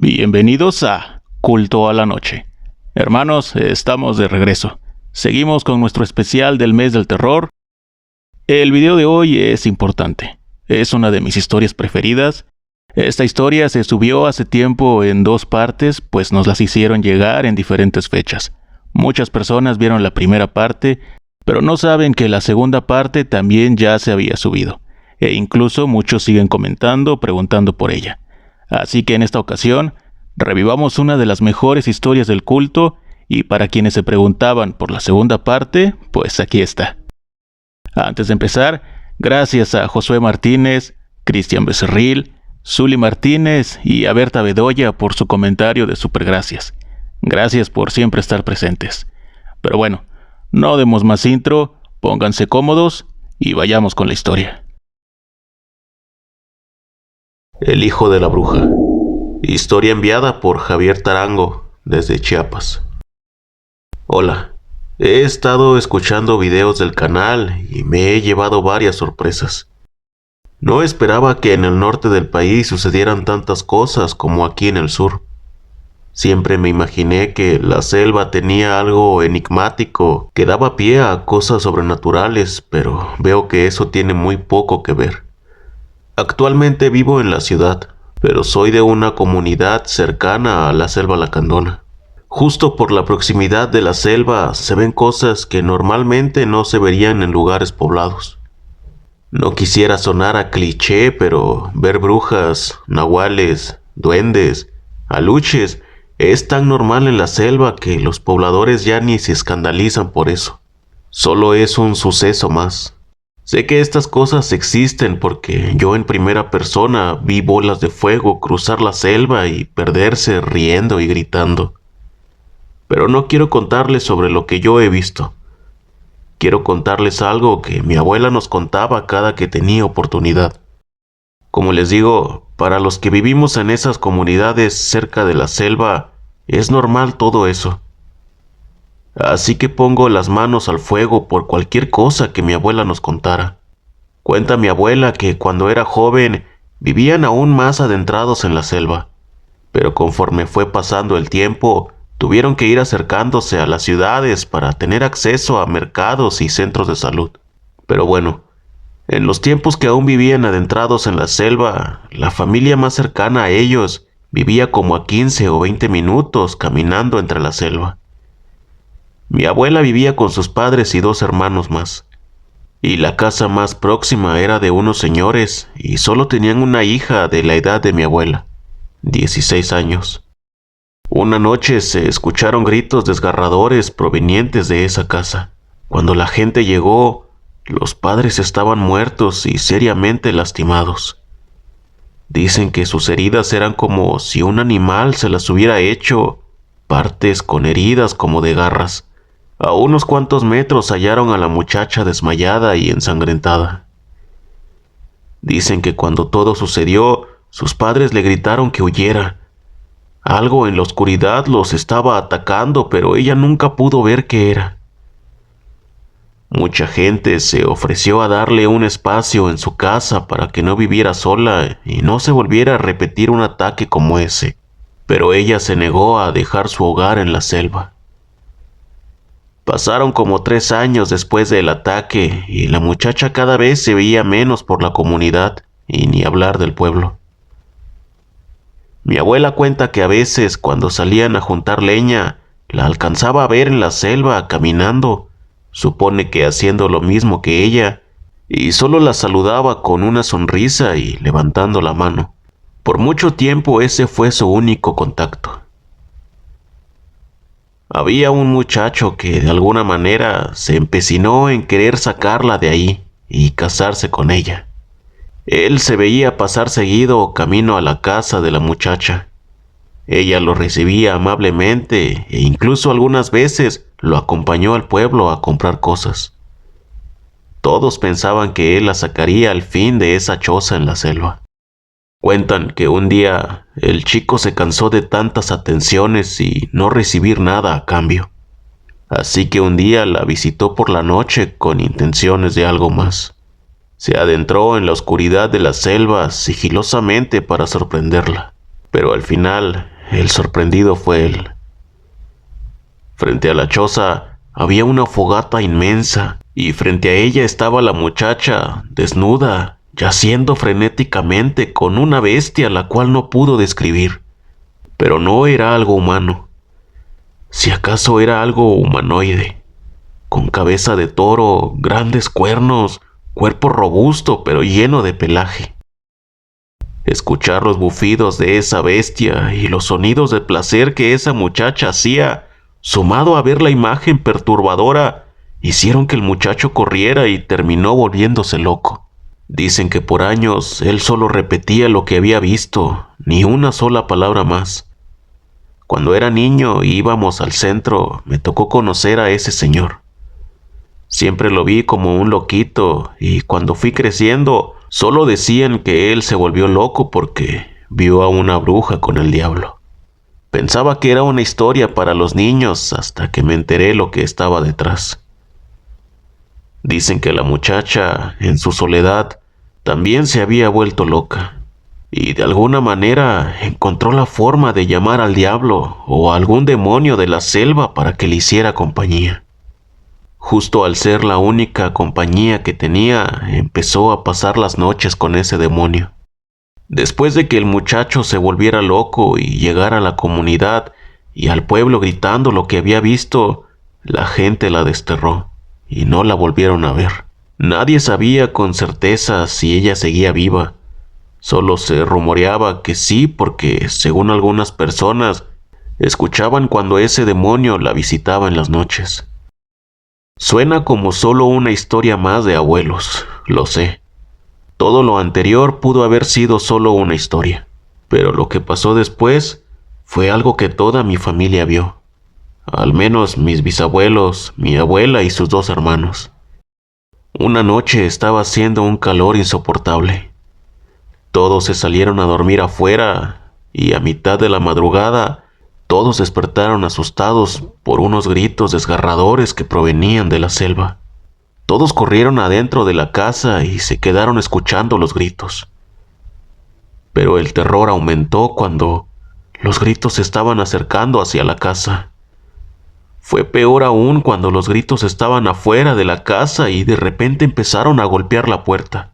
Bienvenidos a Culto a la Noche. Hermanos, estamos de regreso. Seguimos con nuestro especial del mes del terror. El video de hoy es importante. Es una de mis historias preferidas. Esta historia se subió hace tiempo en 2 partes, pues nos las hicieron llegar en diferentes fechas. Muchas personas vieron la primera parte, pero no saben que la segunda parte también ya se había subido. E incluso muchos siguen comentando, preguntando por ella. Así que en esta ocasión, revivamos una de las mejores historias del culto, y para quienes se preguntaban por la segunda parte, pues aquí está. Antes de empezar, gracias a Josué Martínez, Cristian Becerril, Zuli Martínez y a Berta Bedoya por su comentario de supergracias. Gracias por siempre estar presentes. Pero bueno, no demos más intro, pónganse cómodos y vayamos con la historia. El hijo de la bruja. Historia enviada por Javier Tarango desde Chiapas. Hola, he estado escuchando videos del canal y me he llevado varias sorpresas. No esperaba que en el norte del país sucedieran tantas cosas como aquí en el sur. Siempre me imaginé que la selva tenía algo enigmático que daba pie a cosas sobrenaturales, pero veo que eso tiene muy poco que ver. Actualmente vivo en la ciudad, pero soy de una comunidad cercana a la selva lacandona. Justo por la proximidad de la selva se ven cosas que normalmente no se verían en lugares poblados. No quisiera sonar a cliché, pero ver brujas, nahuales, duendes, aluches es tan normal en la selva que los pobladores ya ni se escandalizan por eso. Solo es un suceso más. Sé que estas cosas existen porque yo en primera persona vi bolas de fuego cruzar la selva y perderse riendo y gritando. Pero no quiero contarles sobre lo que yo he visto. Quiero contarles algo que mi abuela nos contaba cada que tenía oportunidad. Como les digo, para los que vivimos en esas comunidades cerca de la selva, es normal todo eso. Así que pongo las manos al fuego por cualquier cosa que mi abuela nos contara. Cuenta mi abuela que cuando era joven vivían aún más adentrados en la selva, pero conforme fue pasando el tiempo, tuvieron que ir acercándose a las ciudades para tener acceso a mercados y centros de salud. Pero bueno, en los tiempos que aún vivían adentrados en la selva, la familia más cercana a ellos vivía como a 15 o 20 minutos caminando entre la selva. Mi abuela vivía con sus padres y 2 hermanos más, y la casa más próxima era de unos señores y solo tenían una hija de la edad de mi abuela, 16 años. Una noche se escucharon gritos desgarradores provenientes de esa casa. Cuando la gente llegó, los padres estaban muertos y seriamente lastimados. Dicen que sus heridas eran como si un animal se las hubiera hecho, partes con heridas como de garras. A unos cuantos metros hallaron a la muchacha desmayada y ensangrentada. Dicen que cuando todo sucedió, sus padres le gritaron que huyera. Algo en la oscuridad los estaba atacando, pero ella nunca pudo ver qué era. Mucha gente se ofreció a darle un espacio en su casa para que no viviera sola y no se volviera a repetir un ataque como ese, pero ella se negó a dejar su hogar en la selva. Pasaron como 3 años después del ataque y la muchacha cada vez se veía menos por la comunidad y ni hablar del pueblo. Mi abuela cuenta que a veces cuando salían a juntar leña, la alcanzaba a ver en la selva caminando, supone que haciendo lo mismo que ella, y solo la saludaba con una sonrisa y levantando la mano. Por mucho tiempo ese fue su único contacto. Había un muchacho que de alguna manera se empecinó en querer sacarla de ahí y casarse con ella. Él se veía pasar seguido camino a la casa de la muchacha. Ella lo recibía amablemente e incluso algunas veces lo acompañó al pueblo a comprar cosas. Todos pensaban que él la sacaría al fin de esa choza en la selva. Cuentan que un día el chico se cansó de tantas atenciones y no recibir nada a cambio. Así que un día la visitó por la noche con intenciones de algo más. Se adentró en la oscuridad de la selva sigilosamente para sorprenderla. pero al final el sorprendido fue él. Frente a la choza había una fogata inmensa y frente a ella estaba la muchacha, desnuda, yaciendo frenéticamente con una bestia la cual no pudo describir. Pero no era algo humano. Si acaso era algo humanoide, con cabeza de toro, grandes cuernos, cuerpo robusto pero lleno de pelaje. Escuchar los bufidos de esa bestia y los sonidos de placer que esa muchacha hacía, sumado a ver la imagen perturbadora, hicieron que el muchacho corriera y terminó volviéndose loco. Dicen que por años él solo repetía lo que había visto, ni una sola palabra más. Cuando era niño y íbamos al centro, me tocó conocer a ese señor. Siempre lo vi como un loquito y cuando fui creciendo, solo decían que él se volvió loco porque vio a una bruja con el diablo. Pensaba que era una historia para los niños hasta que me enteré lo que estaba detrás. Dicen que la muchacha, en su soledad, también se había vuelto loca y de alguna manera encontró la forma de llamar al diablo o a algún demonio de la selva para que le hiciera compañía. Justo al ser la única compañía que tenía, empezó a pasar las noches con ese demonio. Después de que el muchacho se volviera loco y llegara a la comunidad y al pueblo gritando lo que había visto, la gente la desterró y no la volvieron a ver. Nadie sabía con certeza si ella seguía viva. Solo se rumoreaba que sí porque, según algunas personas, escuchaban cuando ese demonio la visitaba en las noches. Suena como solo una historia más de abuelos, lo sé. Todo lo anterior pudo haber sido solo una historia, pero lo que pasó después fue algo que toda mi familia vio. Al menos mis bisabuelos, mi abuela y sus 2 hermanos. Una noche estaba haciendo un calor insoportable. Todos se salieron a dormir afuera y a mitad de la madrugada todos despertaron asustados por unos gritos desgarradores que provenían de la selva. Todos corrieron adentro de la casa y se quedaron escuchando los gritos. Pero el terror aumentó cuando los gritos se estaban acercando hacia la casa. Fue peor aún cuando los gritos estaban afuera de la casa y de repente empezaron a golpear la puerta.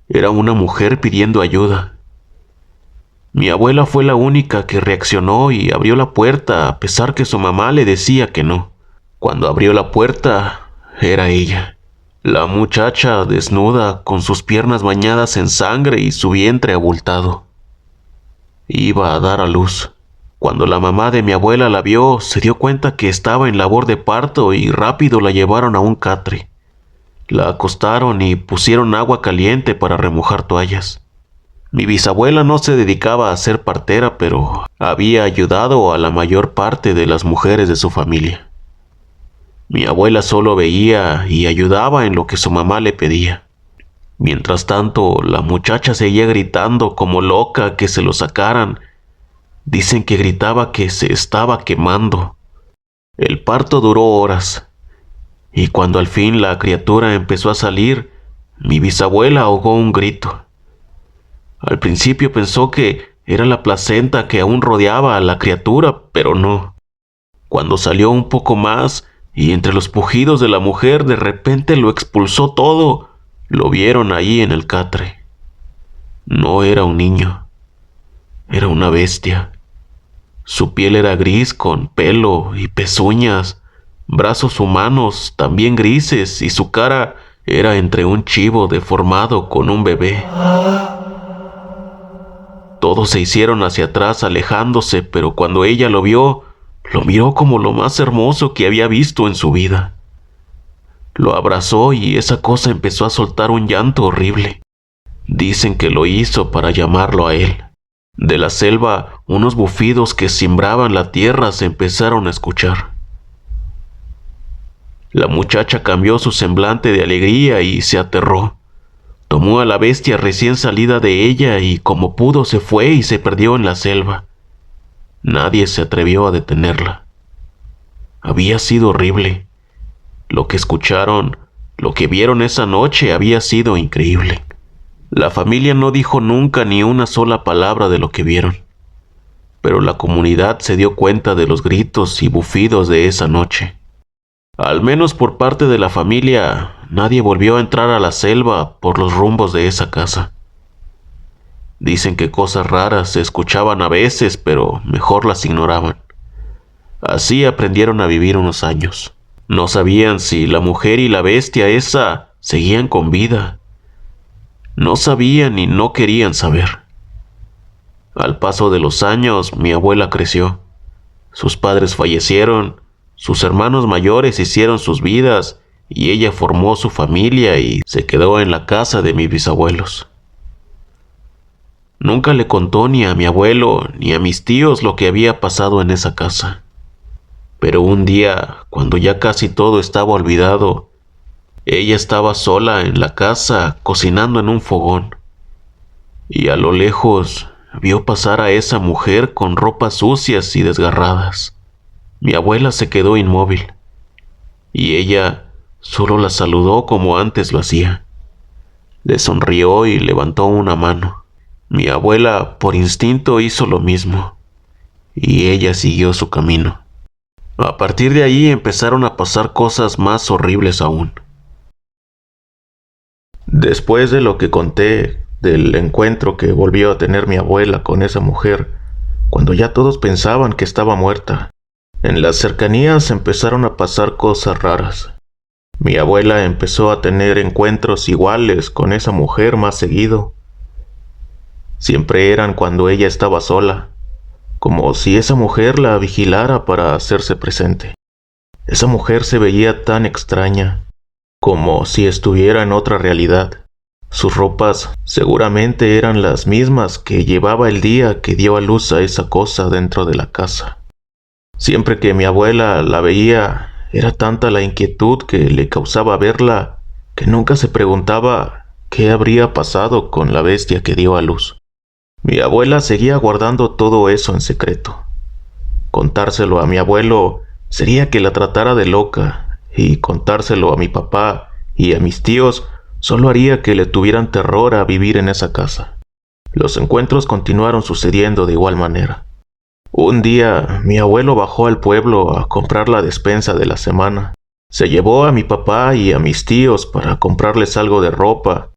Era una mujer pidiendo ayuda. Mi abuela fue la única que reaccionó y abrió la puerta a pesar que su mamá le decía que no. Cuando abrió la puerta, era ella. La muchacha desnuda, con sus piernas bañadas en sangre y su vientre abultado. Iba a dar a luz. Cuando la mamá de mi abuela la vio, se dio cuenta que estaba en labor de parto y rápido la llevaron a un catre. La acostaron y pusieron agua caliente para remojar toallas. Mi bisabuela no se dedicaba a ser partera, pero había ayudado a la mayor parte de las mujeres de su familia. Mi abuela solo veía y ayudaba en lo que su mamá le pedía. Mientras tanto, la muchacha seguía gritando como loca que se lo sacaran. Dicen que gritaba que se estaba quemando. El parto duró horas, y cuando al fin la criatura empezó a salir, mi bisabuela ahogó un grito. Al principio pensó que era la placenta que aún rodeaba a la criatura, pero no. Cuando salió un poco más, y entre los pujidos de la mujer de repente lo expulsó todo, lo vieron ahí en el catre. No era un niño, era una bestia. Su piel era gris con pelo y pezuñas, brazos humanos también grises y su cara era entre un chivo deformado con un bebé. Todos se hicieron hacia atrás alejándose, pero cuando ella lo miró como lo más hermoso que había visto en su vida. Lo abrazó y esa cosa empezó a soltar un llanto horrible. Dicen que lo hizo para llamarlo a él. De la selva, unos bufidos que cimbraban la tierra se empezaron a escuchar. La muchacha cambió su semblante de alegría y se aterró. Tomó a la bestia recién salida de ella y como pudo se fue y se perdió en la selva. Nadie se atrevió a detenerla. Había sido horrible. Lo que escucharon, lo que vieron esa noche había sido increíble. La familia no dijo nunca ni una sola palabra de lo que vieron. pero la comunidad se dio cuenta de los gritos y bufidos de esa noche. Al menos por parte de la familia, nadie volvió a entrar a la selva por los rumbos de esa casa. Dicen que cosas raras se escuchaban a veces, pero mejor las ignoraban. Así aprendieron a vivir unos años. No sabían si la mujer y la bestia esa seguían con vida. No sabían y no querían saber. Al paso de los años, mi abuela creció. Sus padres fallecieron, sus hermanos mayores hicieron sus vidas y ella formó su familia y se quedó en la casa de mis bisabuelos. Nunca le contó ni a mi abuelo ni a mis tíos lo que había pasado en esa casa. Pero un día, cuando ya casi todo estaba olvidado, ella estaba sola en la casa cocinando en un fogón. Y a lo lejos vio pasar a esa mujer con ropas sucias y desgarradas. Mi abuela se quedó inmóvil. Y ella solo la saludó como antes lo hacía. Le sonrió y levantó una mano. Mi abuela por instinto hizo lo mismo. Y ella siguió su camino. A partir de ahí empezaron a pasar cosas más horribles aún. Después de lo que conté del encuentro que volvió a tener mi abuela con esa mujer, cuando ya todos pensaban que estaba muerta, en las cercanías empezaron a pasar cosas raras. Mi abuela empezó a tener encuentros iguales con esa mujer más seguido. Siempre eran cuando ella estaba sola, como si esa mujer la vigilara para hacerse presente. Esa mujer se veía tan extraña, como si estuviera en otra realidad. Sus ropas seguramente eran las mismas que llevaba el día que dio a luz a esa cosa dentro de la casa. Siempre que mi abuela la veía, era tanta la inquietud que le causaba verla, que nunca se preguntaba qué habría pasado con la bestia que dio a luz. Mi abuela seguía guardando todo eso en secreto. Contárselo a mi abuelo sería que la tratara de loca, y contárselo a mi papá y a mis tíos solo haría que le tuvieran terror a vivir en esa casa. Los encuentros continuaron sucediendo de igual manera. Un día mi abuelo bajó al pueblo a comprar la despensa de la semana. Se llevó a mi papá y a mis tíos para comprarles algo de ropa.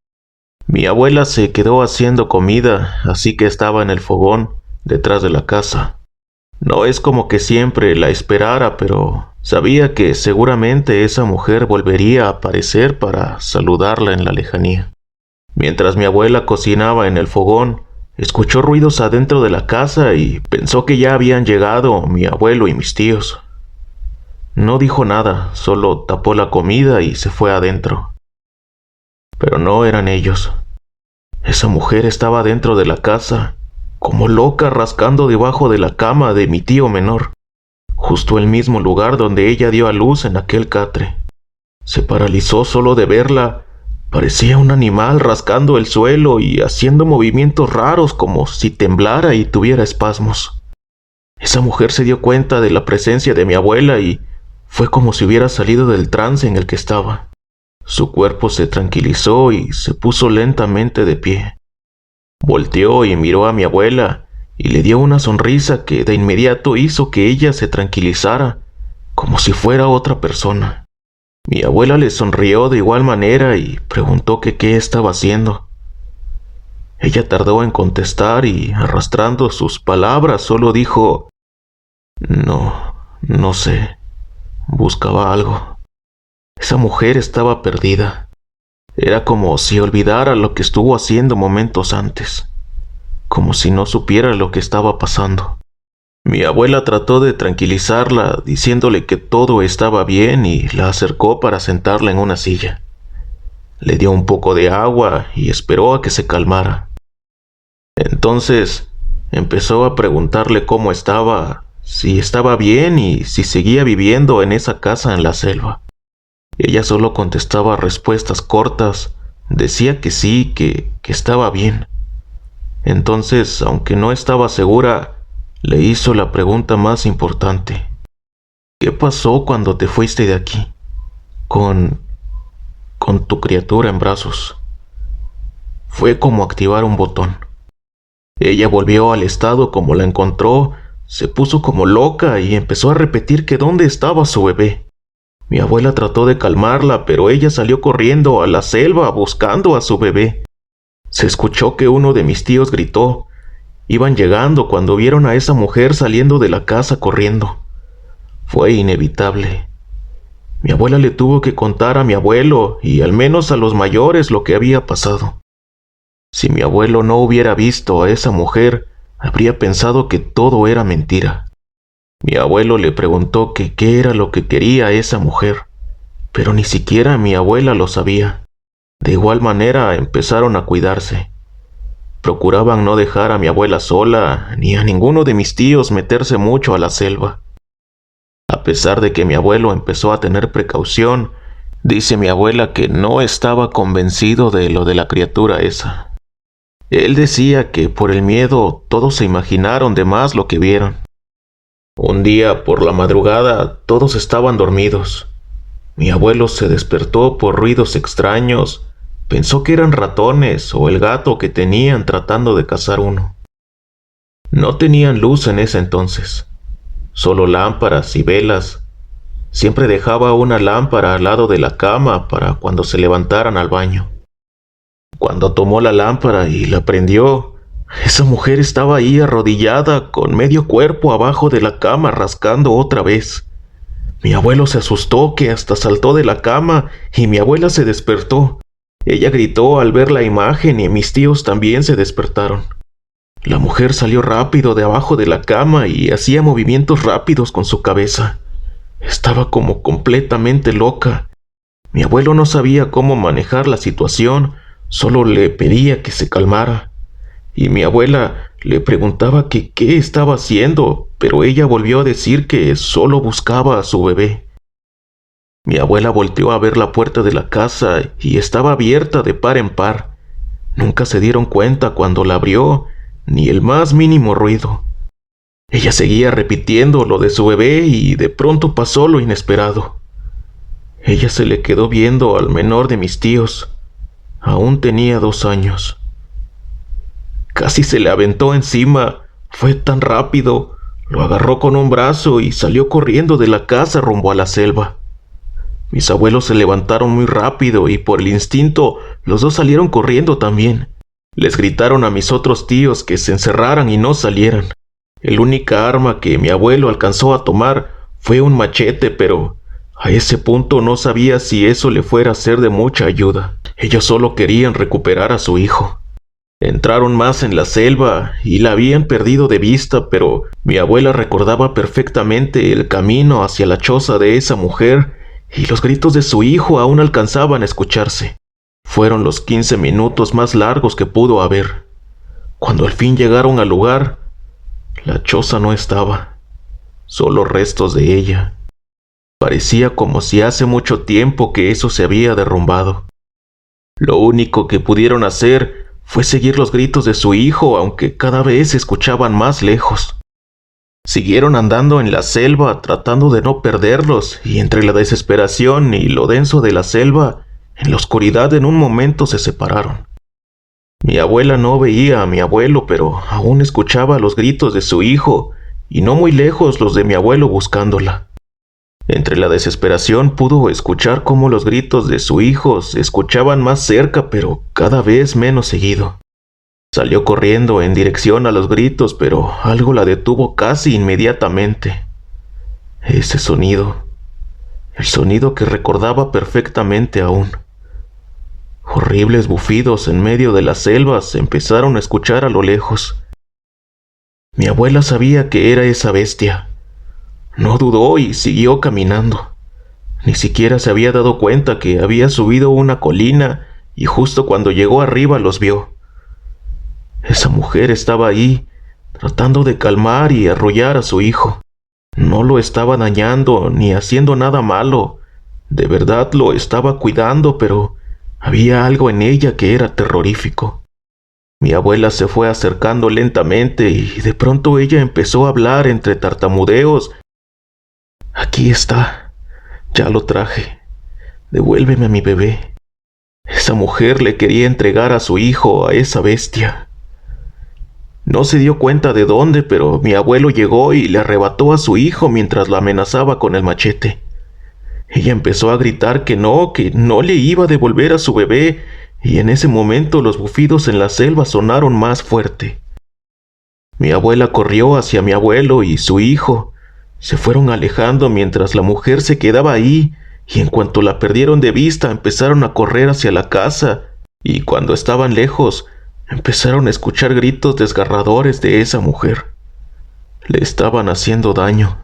Mi abuela se quedó haciendo comida, así que estaba en el fogón detrás de la casa. No es como que siempre la esperara, pero sabía que seguramente esa mujer volvería a aparecer para saludarla en la lejanía. Mientras mi abuela cocinaba en el fogón, escuchó ruidos adentro de la casa y pensó que ya habían llegado mi abuelo y mis tíos. No dijo nada, solo tapó la comida y se fue adentro. Pero no eran ellos. Esa mujer estaba dentro de la casa, como loca rascando debajo de la cama de mi tío menor, justo el mismo lugar donde ella dio a luz en aquel catre. Se paralizó solo de verla. Parecía un animal rascando el suelo y haciendo movimientos raros como si temblara y tuviera espasmos. Esa mujer se dio cuenta de la presencia de mi abuela y fue como si hubiera salido del trance en el que estaba. Su cuerpo se tranquilizó y se puso lentamente de pie. Volteó y miró a mi abuela y le dio una sonrisa que de inmediato hizo que ella se tranquilizara, como si fuera otra persona. Mi abuela le sonrió de igual manera y preguntó que qué estaba haciendo. Ella tardó en contestar y, arrastrando sus palabras, solo dijo: No sé, buscaba algo. Esa mujer estaba perdida. Era como si olvidara lo que estuvo haciendo momentos antes, como si no supiera lo que estaba pasando. Mi abuela trató de tranquilizarla, diciéndole que todo estaba bien y la acercó para sentarla en una silla. Le dio un poco de agua y esperó a que se calmara. Entonces empezó a preguntarle cómo estaba, si estaba bien y si seguía viviendo en esa casa en la selva. Ella solo contestaba respuestas cortas, decía que sí, que estaba bien. Entonces, aunque no estaba segura, le hizo la pregunta más importante. ¿Qué pasó cuando te fuiste de aquí? Con tu criatura en brazos. Fue como activar un botón. Ella volvió al estado como la encontró, se puso como loca y empezó a repetir que dónde estaba su bebé. Mi abuela trató de calmarla, pero ella salió corriendo a la selva buscando a su bebé. Se escuchó que uno de mis tíos gritó. Iban llegando cuando vieron a esa mujer saliendo de la casa corriendo. Fue inevitable. Mi abuela le tuvo que contar a mi abuelo y al menos a los mayores lo que había pasado. Si mi abuelo no hubiera visto a esa mujer, habría pensado que todo era mentira. Mi abuelo le preguntó que qué era lo que quería esa mujer, pero ni siquiera mi abuela lo sabía. De igual manera empezaron a cuidarse. Procuraban no dejar a mi abuela sola, ni a ninguno de mis tíos meterse mucho a la selva. A pesar de que mi abuelo empezó a tener precaución, dice mi abuela que no estaba convencido de lo de la criatura esa. Él decía que por el miedo todos se imaginaron de más lo que vieron. Un día por la madrugada todos estaban dormidos. Mi abuelo se despertó por ruidos extraños. Pensó que eran ratones o el gato que tenían tratando de cazar uno. No tenían luz en ese entonces, solo lámparas y velas. Siempre dejaba una lámpara al lado de la cama para cuando se levantaran al baño. Cuando tomó la lámpara y la prendió, esa mujer estaba ahí arrodillada con medio cuerpo abajo de la cama rascando otra vez. Mi abuelo se asustó que hasta saltó de la cama y mi abuela se despertó. Ella gritó al ver la imagen y mis tíos también se despertaron. La mujer salió rápido de abajo de la cama y hacía movimientos rápidos con su cabeza. Estaba como completamente loca. Mi abuelo no sabía cómo manejar la situación, solo le pedía que se calmara. Y mi abuela le preguntaba que qué estaba haciendo, pero ella volvió a decir que solo buscaba a su bebé. Mi abuela volteó a ver la puerta de la casa y estaba abierta de par en par. Nunca se dieron cuenta cuando la abrió, ni el más mínimo ruido. Ella seguía repitiendo lo de su bebé y de pronto pasó lo inesperado. Ella se le quedó viendo al menor de mis tíos. Aún tenía 2 años. Casi se le aventó encima. Fue tan rápido. Lo agarró con un brazo y salió corriendo de la casa rumbo a la selva. Mis abuelos se levantaron muy rápido y por el instinto los dos salieron corriendo también. Les gritaron a mis otros tíos que se encerraran y no salieran. El única arma que mi abuelo alcanzó a tomar fue un machete, pero a ese punto no sabía si eso le fuera a ser de mucha ayuda. Ellos solo querían recuperar a su hijo. Entraron más en la selva y la habían perdido de vista, pero mi abuela recordaba perfectamente el camino hacia la choza de esa mujer y los gritos de su hijo aún alcanzaban a escucharse. Fueron los 15 minutos más largos que pudo haber. Cuando al fin llegaron al lugar, la choza no estaba, solo restos de ella. Parecía como si hace mucho tiempo que eso se había derrumbado. Lo único que pudieron hacer fue seguir los gritos de su hijo, aunque cada vez se escuchaban más lejos. Siguieron andando en la selva tratando de no perderlos, y entre la desesperación y lo denso de la selva, en la oscuridad en un momento se separaron. Mi abuela no veía a mi abuelo, pero aún escuchaba los gritos de su hijo, y no muy lejos los de mi abuelo buscándola. Entre la desesperación pudo escuchar cómo los gritos de su hijo se escuchaban más cerca, pero cada vez menos seguido. Salió corriendo en dirección a los gritos, pero algo la detuvo casi inmediatamente. Ese sonido, el sonido que recordaba perfectamente aún. Horribles bufidos en medio de la selva se empezaron a escuchar a lo lejos. Mi abuela sabía que era esa bestia. No dudó y siguió caminando. Ni siquiera se había dado cuenta que había subido una colina y justo cuando llegó arriba los vio. Esa mujer estaba ahí, tratando de calmar y arrullar a su hijo. No lo estaba dañando ni haciendo nada malo. De verdad lo estaba cuidando, pero había algo en ella que era terrorífico. Mi abuela se fue acercando lentamente y de pronto ella empezó a hablar entre tartamudeos. Aquí está, ya lo traje. Devuélveme a mi bebé. Esa mujer le quería entregar a su hijo a esa bestia. No se dio cuenta de dónde, pero mi abuelo llegó y le arrebató a su hijo mientras la amenazaba con el machete. Ella empezó a gritar que no le iba a devolver a su bebé, y en ese momento los bufidos en la selva sonaron más fuerte. Mi abuela corrió hacia mi abuelo y su hijo. Se fueron alejando mientras la mujer se quedaba ahí, y en cuanto la perdieron de vista empezaron a correr hacia la casa, y cuando estaban lejos empezaron a escuchar gritos desgarradores de esa mujer. Le estaban haciendo daño.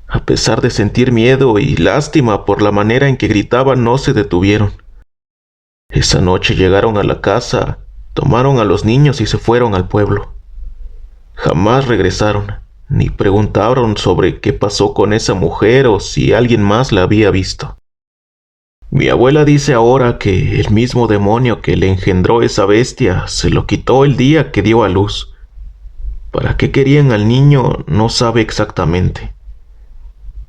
A pesar de sentir miedo y lástima por la manera en que gritaban, no se detuvieron. Esa noche llegaron a la casa, tomaron a los niños y se fueron al pueblo. Jamás regresaron, ni preguntaron sobre qué pasó con esa mujer o si alguien más la había visto. Mi abuela dice ahora que el mismo demonio que le engendró esa bestia se lo quitó el día que dio a luz. ¿Para qué querían al niño? No sabe exactamente.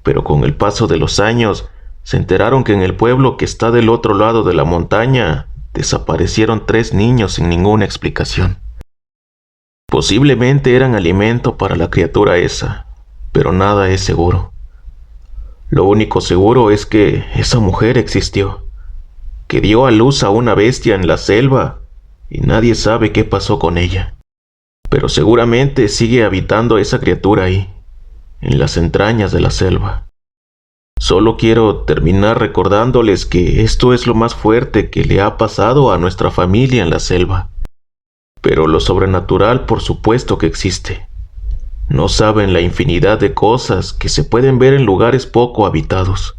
Pero con el paso de los años, se enteraron que en el pueblo que está del otro lado de la montaña, desaparecieron 3 niños sin ninguna explicación. Posiblemente eran alimento para la criatura esa, pero nada es seguro. Lo único seguro es que esa mujer existió, que dio a luz a una bestia en la selva y nadie sabe qué pasó con ella. Pero seguramente sigue habitando esa criatura ahí, en las entrañas de la selva. Solo quiero terminar recordándoles que esto es lo más fuerte que le ha pasado a nuestra familia en la selva. Pero lo sobrenatural por supuesto que existe. No saben la infinidad de cosas que se pueden ver en lugares poco habitados.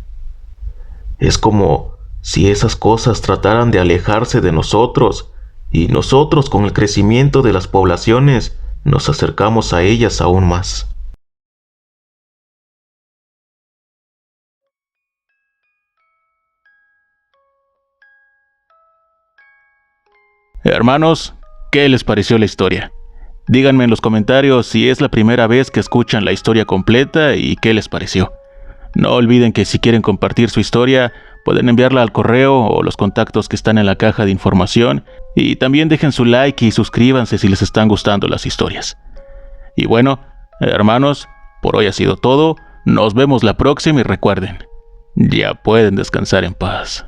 Es como si esas cosas trataran de alejarse de nosotros y nosotros con el crecimiento de las poblaciones nos acercamos a ellas aún más. Hermanos, ¿qué les pareció la historia? Díganme en los comentarios si es la primera vez que escuchan la historia completa y qué les pareció. No olviden que si quieren compartir su historia, pueden enviarla al correo o los contactos que están en la caja de información, y también dejen su like y suscríbanse si les están gustando las historias. Y bueno, hermanos, por hoy ha sido todo. Nos vemos la próxima y recuerden, ya pueden descansar en paz.